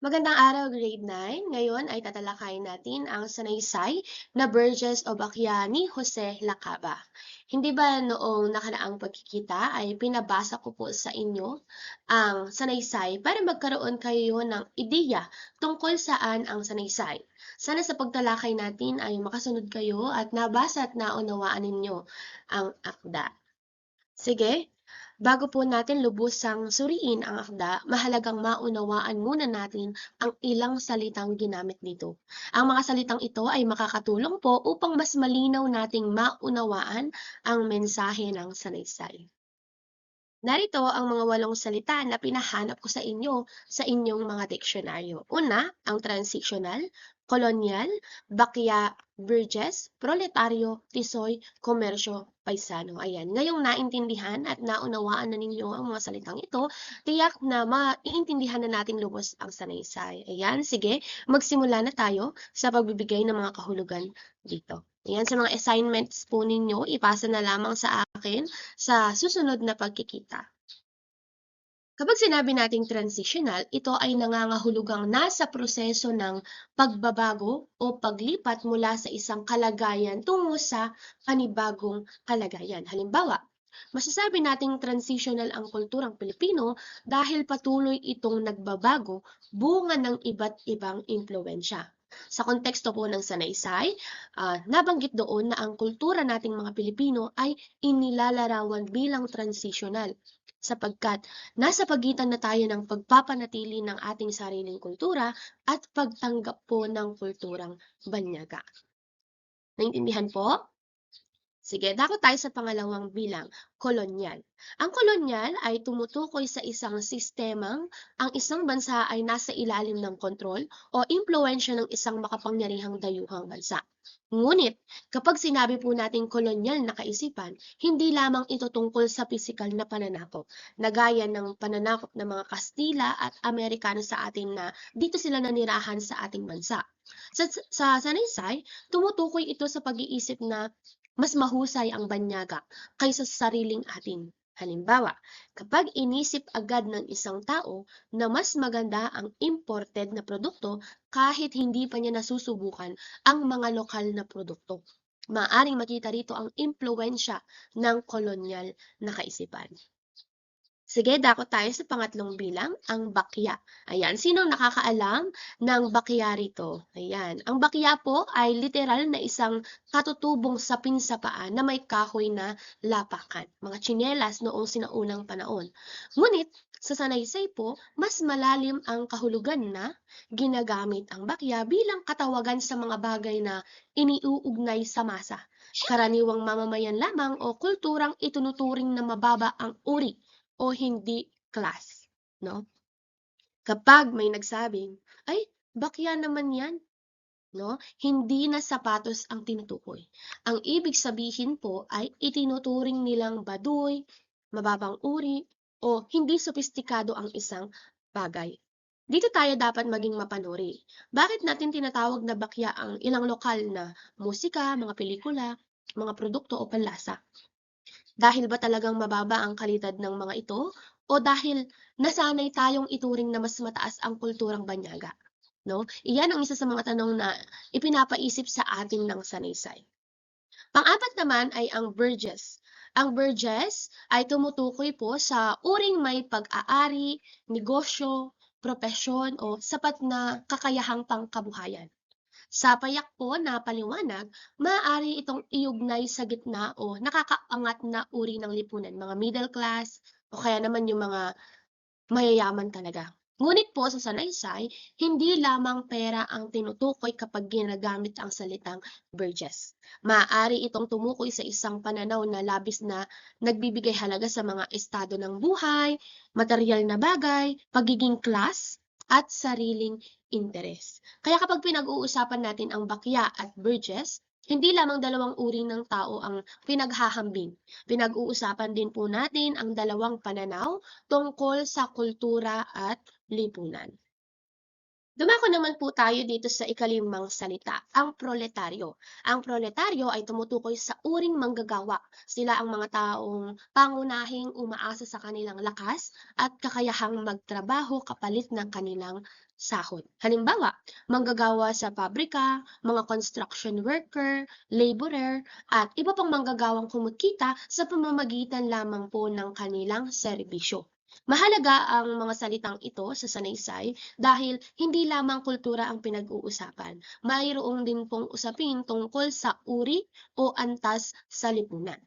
Magandang araw, Grade 9. Ngayon ay tatalakayin natin ang sanaysay na Burgess o Bakya ni Jose Lacaba. Hindi ba noong nakaraang pagkikita ay pinabasa ko po sa inyo ang sanaysay para magkaroon kayo ng ideya tungkol saan ang sanaysay. Sana sa pagtalakay natin ay makasunod kayo at nabasa at naunawaan ninyo ang akda. Sige, bago po natin lubusang suriin ang akda, mahalagang maunawaan muna natin ang ilang salitang ginamit dito. Ang mga salitang ito ay makakatulong po upang mas malinaw nating maunawaan ang mensahe ng sanaysay. Narito ang mga 8 salita na pinahanap ko sa inyo sa inyong mga diksyonaryo. Una, ang transitional, kolonyal, bakya, burgess, proletaryo, tisoy, komersyo, paisano. Ayan. Ngayong naintindihan at naunawaan na ninyo ang mga salitang ito, tiyak na maiintindihan na natin lubos ang sanaysay. Ayan, sige, magsimula na tayo sa pagbibigay ng mga kahulugan dito. Ayan, sa mga assignments po ninyo, ipasa na lamang sa akin sa susunod na pagkikita. Kapag sinabi nating transitional, ito ay nangangahulugang nasa proseso ng pagbabago o paglipat mula sa isang kalagayan tungo sa panibagong kalagayan. Halimbawa, masasabi nating transitional ang kulturang Pilipino dahil patuloy itong nagbabago bunga ng iba't ibang impluensya. Sa konteksto po ng sanaysay, nabanggit doon na ang kultura nating mga Pilipino ay inilalarawan bilang transitional sapagkat nasa pagitan na tayo ng pagpapanatili ng ating sariling kultura at pagtanggap po ng kulturang banyaga. Naintindihan po? Sige, dako tayo sa pangalawang bilang, kolonyal. Ang kolonyal ay tumutukoy sa isang sistemang ang isang bansa ay nasa ilalim ng kontrol o impluensya ng isang makapangyarihang dayuhang bansa. Ngunit, kapag sinabi po nating kolonyal na kaisipan, hindi lamang ito tungkol sa pisikal na pananakop, na gaya ng pananakop ng mga Kastila at Amerikano sa atin na dito sila nanirahan sa ating bansa. Sa sanaysay, tumutukoy ito sa pag-iisip na mas mahusay ang banyaga kaysa sa sariling atin. Halimbawa, kapag inisip agad ng isang tao na mas maganda ang imported na produkto kahit hindi pa niya nasusubukan ang mga lokal na produkto. Maaring makita rito ang impluensya ng kolonyal na kaisipan. Sige, dako tayo sa pangatlong bilang, ang bakya. Ayan, sinong nakakaalam ng bakya rito? Ayan, ang bakya po ay literal na isang katutubong sapin sa paa na may kahoy na lapakan, mga tsinelas noong sinaunang panahon. Ngunit, sa sanaysay po, mas malalim ang kahulugan na ginagamit ang bakya bilang katawagan sa mga bagay na iniuugnay sa masa. Karaniwang mamamayan lamang o kulturang itunuturing na mababa ang uri o hindi class, no? Kapag may nagsabing, ay, bakya naman yan, no? Hindi na sapatos ang tinutukoy. Ang ibig sabihin po ay itinuturing nilang baduy, mababang uri, o hindi sopistikado ang isang bagay. Dito tayo dapat maging mapanuri. Bakit natin tinatawag na bakya ang ilang lokal na musika, mga pelikula, mga produkto o panlasa? Dahil ba talagang mababa ang kalidad ng mga ito o dahil nasanay tayong ituring na mas mataas ang kulturang banyaga, 'no? Iyan ang isa sa mga tanong na ipinapaisip sa atin ng sanaysay. Pang-apat naman ay ang Burgess. Ang Burgess ay tumutukoy po sa uring may pag-aari, negosyo, propesyon o sapat na kakayahang pangkabuhayan. Sa payak po na paliwanag, maaari itong iugnay sa gitna o nakakaangat na uri ng lipunan, mga middle class o kaya naman yung mga mayayaman talaga. Ngunit po sa sanaysay, hindi lamang pera ang tinutukoy kapag ginagamit ang salitang Burgess. Maaari itong tumukoy sa isang pananaw na labis na nagbibigay halaga sa mga estado ng buhay, material na bagay, pagiging class, at sariling interes. Kaya kapag pinag-uusapan natin ang bakya at Burgess, hindi lamang dalawang uri ng tao ang pinaghahambing. Pinag-uusapan din po natin ang dalawang pananaw tungkol sa kultura at lipunan. Dumako naman po tayo dito sa ikalimang salita, ang proletaryo. Ang proletaryo ay tumutukoy sa uring manggagawa. Sila ang mga taong pangunahing umaasa sa kanilang lakas at kakayahang magtrabaho kapalit ng kanilang sahod. Halimbawa, manggagawa sa pabrika, mga construction worker, laborer, at iba pang manggagawang kumikita sa pamamagitan lamang po ng kanilang serbisyo. Mahalaga ang mga salitang ito sa sanaysay dahil hindi lamang kultura ang pinag-uusapan, mayroon din pong usapin tungkol sa uri o antas sa lipunan.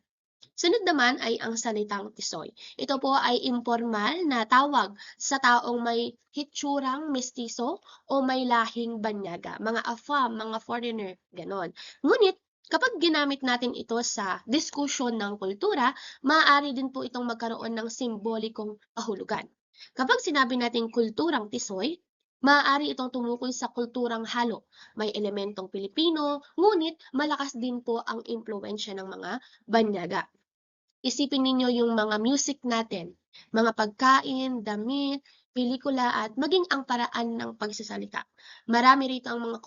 Sunod naman ay ang salitang tisoy. Ito po ay impormal na tawag sa taong may hitsurang mestizo o may lahing banyaga, mga AFAM, mga foreigner, ganon. Ngunit kapag ginamit natin ito sa diskusyon ng kultura, maaari din po itong magkaroon ng simbolikong kahulugan. Kapag sinabi natin kulturang tisoy, maaari itong tumukoy sa kulturang halo. May elementong Pilipino, ngunit malakas din po ang impluensya ng mga banyaga. Isipin ninyo yung mga music natin, mga pagkain, damit, pelikula at maging ang paraan ng pagsasalita. Marami rito ang mga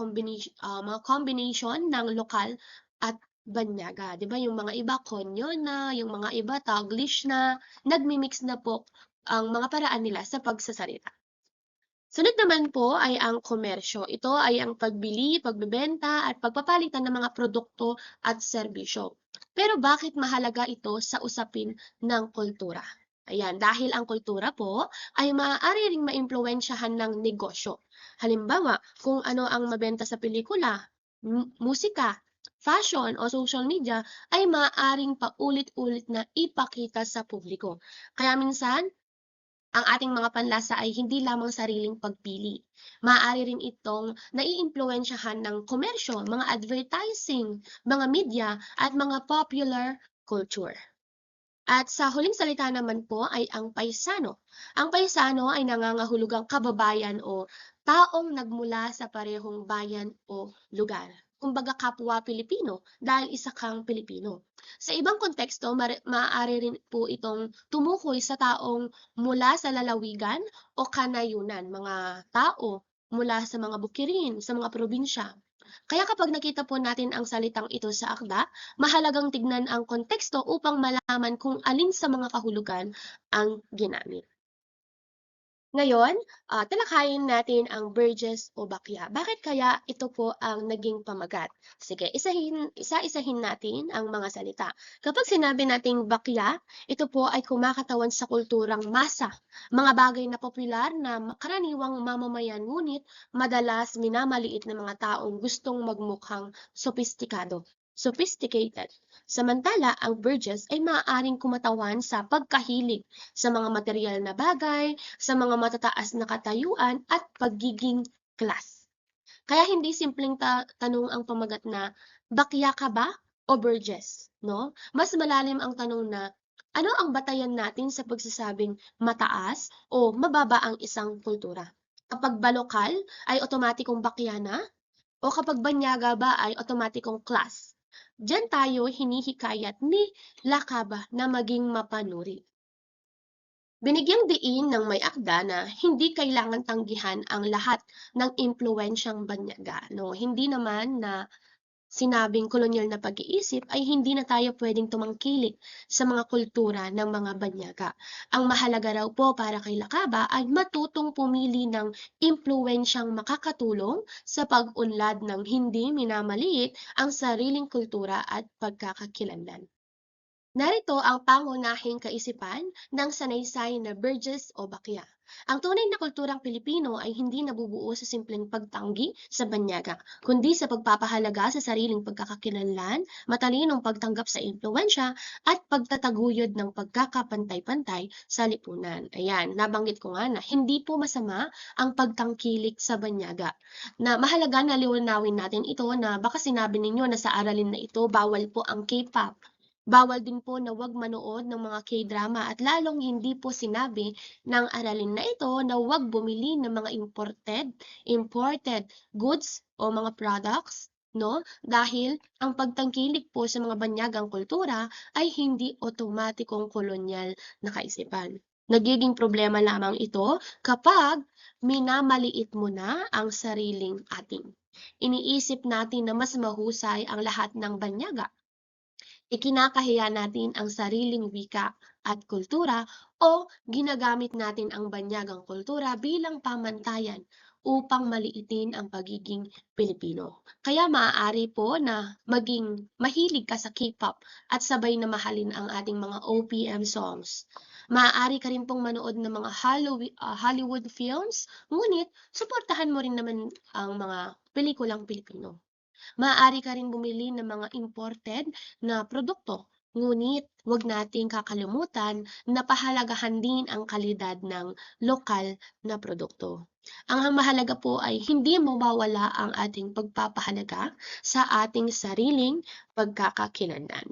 combination ng lokal at banyaga. 'Di ba yung mga iba konyo na, yung mga iba Taglish na, nagmi-mix na po ang mga paraan nila sa pagsasalita. Sunod naman po ay ang komersyo. Ito ay ang pagbili, pagbebenta at pagpapalitan ng mga produkto at serbisyo. Pero bakit mahalaga ito sa usapin ng kultura? Ayan, dahil ang kultura po ay maaari ring maimpluwensyahan ng negosyo. Halimbawa, kung ano ang mabenta sa pelikula, musika, fashion o social media ay maaaring paulit-ulit na ipakita sa publiko. Kaya minsan, ang ating mga panlasa ay hindi lamang sariling pagpili. Maaari rin itong naiimpluwensyahan ng komersyo, mga advertising, mga media, at mga popular culture. At sa huling salita naman po ay ang paisano. Ang paisano ay nangangahulugang kababayan o taong nagmula sa parehong bayan o lugar. Kumbaga kapwa Pilipino dahil isa kang Pilipino. Sa ibang konteksto, maaari rin po itong tumukoy sa taong mula sa lalawigan o kanayunan, mga tao mula sa mga bukirin, sa mga probinsya. Kaya kapag nakita po natin ang salitang ito sa akda, mahalagang tignan ang konteksto upang malaman kung alin sa mga kahulugan ang ginamit. Ngayon, talakayin natin ang Burgess o Bakya. Bakit kaya ito po ang naging pamagat? Sige, isa-isahin natin ang mga salita. Kapag sinabi nating bakya, ito po ay kumakatawan sa kulturang masa. Mga bagay na popular na karaniwang mamamayan ngunit madalas minamaliit ng mga taong gustong magmukhang sophisticated. Samantala, ang Burgess ay maaaring kumatawan sa pagkahilig sa mga material na bagay, sa mga matataas na katayuan at pagiging class. Kaya hindi simpleng tanong ang pamagat na bakya ka ba o Burgess, no? Mas malalim ang tanong na ano ang batayan natin sa pagsasabing mataas o mababa ang isang kultura? Kapag ba lokal ay otomatikong bakya na? O kapag banyaga ba ay otomatikong class? Diyan tayo hinihikayat ni Lakaba na maging mapanuri. Binigyang diin ng may akda na hindi kailangan tanggihan ang lahat ng impluwensyang banyaga. No? Hindi naman na sinabing kolonyal na pag-iisip ay hindi na tayo pwedeng tumangkilik sa mga kultura ng mga banyaga. Ang mahalaga raw po para kay Lakaba ay matutong pumili ng impluwensyang makakatulong sa pag-unlad ng hindi minamaliit ang sariling kultura at pagkakakilanlan. Narito ang pangunahing kaisipan ng sanaysay na Burgess o Bakya. Ang tunay na kulturang Pilipino ay hindi nabubuo sa simpleng pagtanggi sa banyaga, kundi sa pagpapahalaga sa sariling pagkakakilanlan, matalinong pagtanggap sa impluensya, at pagtataguyod ng pagkakapantay-pantay sa lipunan. Ayan, nabanggit ko nga na hindi po masama ang pagtangkilik sa banyaga. Na mahalaga na liwanawin natin ito na baka sinabi ninyo na sa aralin na ito bawal po ang K-pop. Bawal din po na wag manood ng mga K-drama at lalong hindi po sinabi ng aralin na ito na wag bumili ng mga imported goods o mga products, no? Dahil ang pagtangkilik po sa mga banyagang kultura ay hindi otomatikong kolonyal na kaisipan. Nagiging problema lamang ito kapag minamaliit mo na ang sariling atin. Iniisip natin na mas mahusay ang lahat ng banyaga. Ikinakahiya natin ang sariling wika at kultura o ginagamit natin ang banyagang kultura bilang pamantayan upang maliitin ang pagiging Pilipino. Kaya maaari po na maging mahilig ka sa K-pop at sabay na mahalin ang ating mga OPM songs. Maaari ka rin pong manood ng mga Hollywood films, ngunit suportahan mo rin naman ang mga pelikulang Pilipino. Maaari ka rin bumili ng mga imported na produkto, ngunit huwag nating kakalimutan na pahalagahan din ang kalidad ng lokal na produkto. Ang mahalaga po ay hindi mawawala ang ating pagpapahalaga sa ating sariling pagkakakilanlan.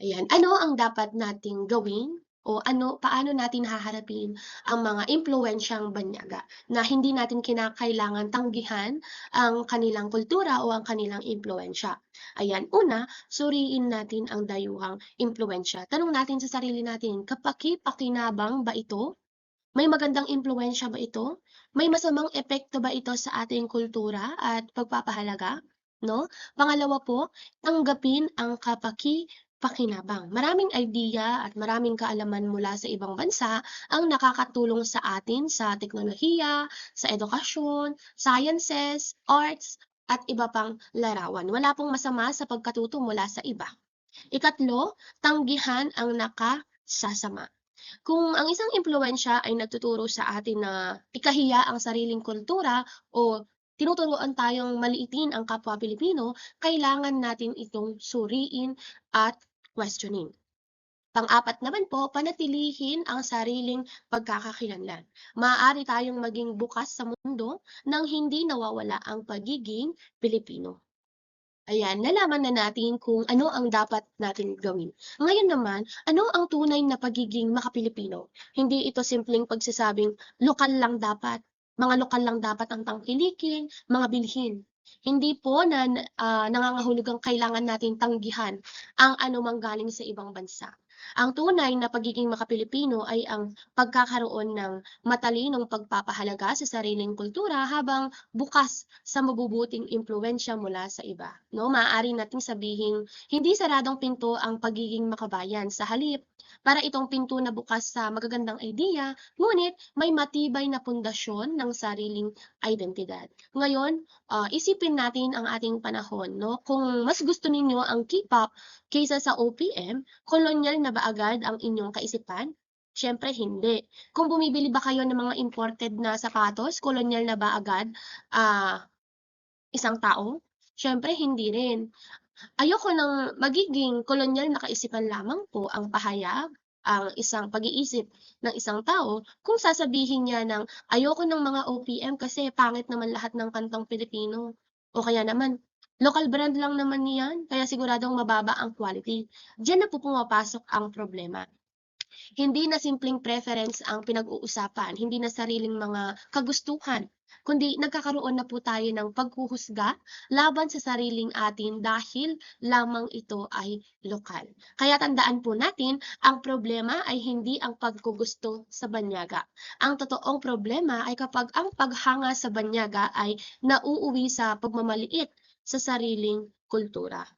Ayan, ano ang dapat nating gawin o paano natin haharapin ang mga impluwensyang banyaga na hindi natin kinakailangan tanggihan ang kanilang kultura o ang kanilang impluwensya. Ayan, una, suriin natin ang dayuhang impluwensya. Tanong natin sa sarili natin, kapaki-pakinabang ba ito? May magandang impluwensya ba ito? May masamang epekto ba ito sa ating kultura at pagpapahalaga? No? Pangalawa po, tanggapin ang kapaki-pakinabang. Maraming idea at maraming kaalaman mula sa ibang bansa ang nakakatulong sa atin sa teknolohiya, sa edukasyon, sciences, arts, at iba pang larawan. Wala pong masama sa pagkatuto mula sa iba. Ikatlo, tanggihan ang nakasasama. Kung ang isang impluwensya ay nagtuturo sa atin na ikahiya ang sariling kultura o tinuturuan tayong maliitin ang kapwa Pilipino, kailangan natin itong suriin at questioning. Pang-apat naman po, panatilihin ang sariling pagkakakilanlan. Maaari tayong maging bukas sa mundo nang hindi nawawala ang pagiging Pilipino. Ayan, nalaman na natin kung ano ang dapat natin gawin. Ngayon naman, ano ang tunay na pagiging makapilipino? Hindi ito simpleng pagsasabing lokal lang dapat, mga lokal lang dapat ang tangkilikin, mga bilhin. Hindi po na nangangahulugang kailangan natin tanggihan ang anumang galing sa ibang bansa. Ang tunay na pagiging makapilipino ay ang pagkakaroon ng matalinong pagpapahalaga sa sariling kultura habang bukas sa mabubuting impluwensya mula sa iba. No, maaari nating sabihin, hindi saradong pinto ang pagiging makabayan. Sa halip, para itong pinto na bukas sa magagandang idea, ngunit may matibay na pundasyon ng sariling identidad. Ngayon, isipin natin ang ating panahon. No? Kung mas gusto ninyo ang K-pop kaysa sa OPM, kolonyal na ba agad ang inyong kaisipan? Siyempre hindi. Kung bumibili ba kayo ng mga imported na sapatos, kolonyal na ba agad isang tao? Siyempre hindi rin. Ayoko ng magiging kolonyal na kaisipan lamang po ang pahayag, ang isang pag-iisip ng isang tao kung sasabihin niya ng ayoko ng mga OPM kasi pangit naman lahat ng kantang Pilipino. O kaya naman, local brand lang naman niyan, kaya siguradong mababa ang quality. Diyan na po pumapasok ang problema. Hindi na simpleng preference ang pinag-uusapan, hindi na sariling mga kagustuhan, kundi nagkakaroon na po tayo ng paghuhusga laban sa sariling atin dahil lamang ito ay lokal. Kaya tandaan po natin, ang problema ay hindi ang paggugusto sa banyaga. Ang totoong problema ay kapag ang paghanga sa banyaga ay nauuwi sa pagmamaliit sa sariling kultura.